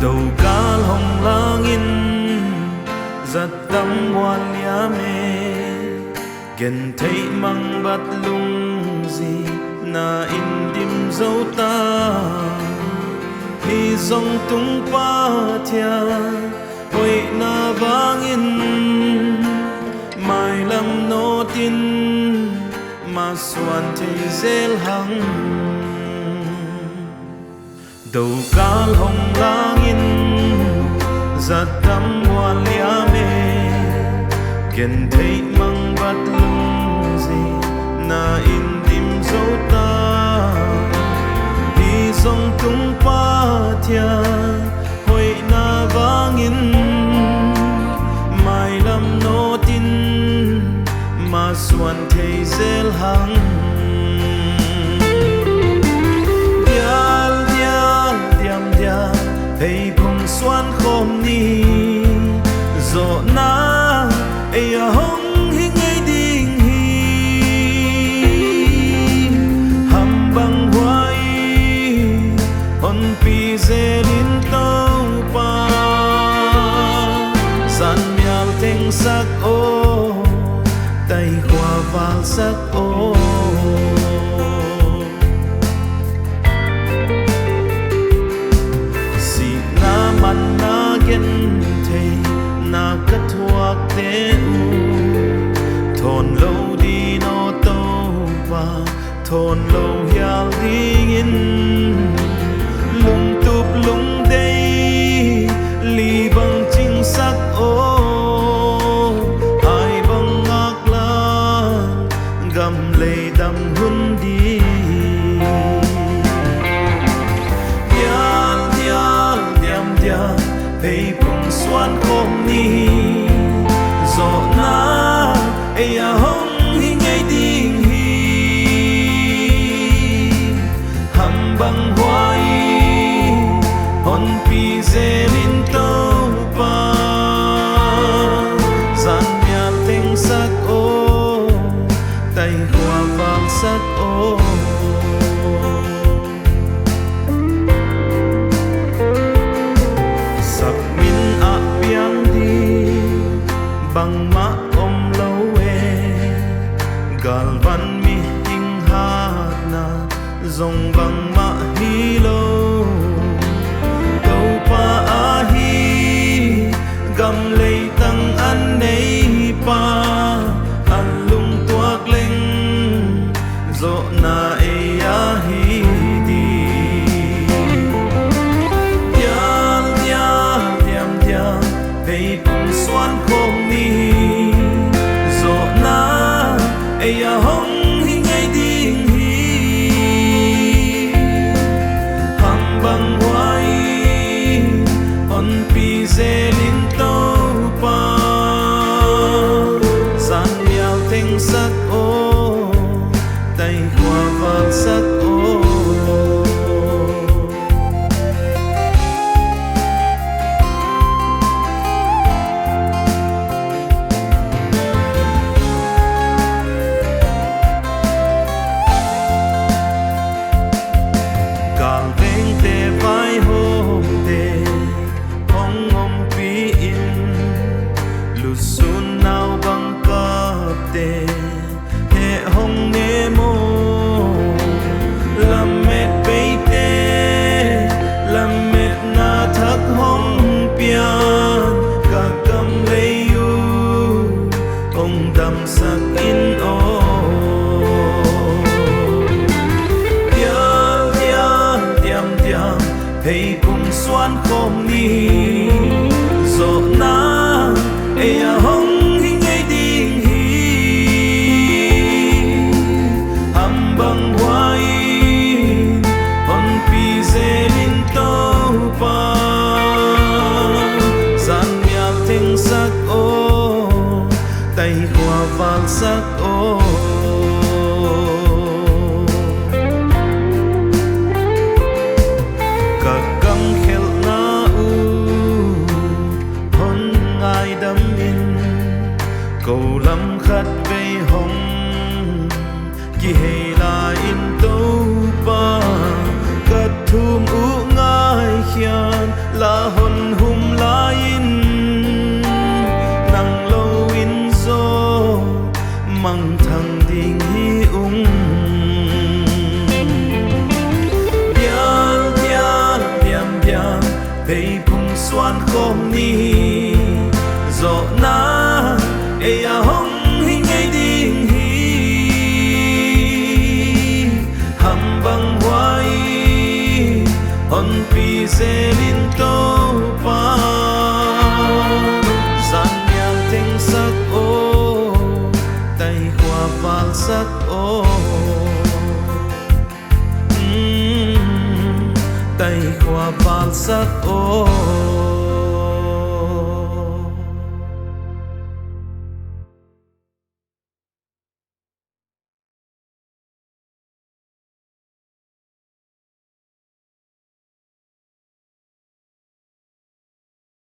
đầu cá hồng langin giật tâm hoàn lia mê gen thấy mang bắt lung gì na in dim dấu ta hi dòng tung pa thia hồi na vangin mai lam no tin mà xuân thì dễ hằng đầu cá hồng langin giật tâm hoàn lia mê gen thấy mang bắt lung gì na in dim dấu ta đi dòng tung pa thia hồi na vangin mai lam no tin mà xuân thì dễ hằng hey bông xuân khom ni gió na ay hong hingay ding hi ham bang hoài on pi zelin tàu pa san mial teng sắc ô tay khoa val sắc ô man na gen thei na ka thuak te u thon lo di no to va thon lo hial ding in lung tup lung dei li bang ching sak o ai bang ngak la gam le dam hun di hey bông xuân khom ni gió na ay hong hingay ding hi ham bang hoài hon pi zelin tàu pa san mial teng sắc ô tay khoa vang sắc ô bang ma om lâu e gal van mi hing hat na zong bang ma hi lo đâu pa a hi gam lei tang an nei pa an lung tuak leng zo na e a hi di dial dial diam diam hey bông xuân khom ni gió na ay hong hingay ding hi ham bang hoài on pi zelin tàu pa san mial teng sắc ô tay khoa vang sắc ô sun nào băng cáp tê hệ hong nghe mô làm mệt bê tê làm mệt na thắc hong pian cả cầm lấy u ông đầm sắc in ô diam diam diam diam hey bông xuân khom ni gió na ay hong hingay ding hi ham bang hoài on pi zelin tàu pa san mial teng sắc ô tay khoa val sắc ô cả cam khel na u tuần pi xe linh tô pa gian nhang thinh sắc ô tay qua vàng sắc ô tay qua vàng sắc ô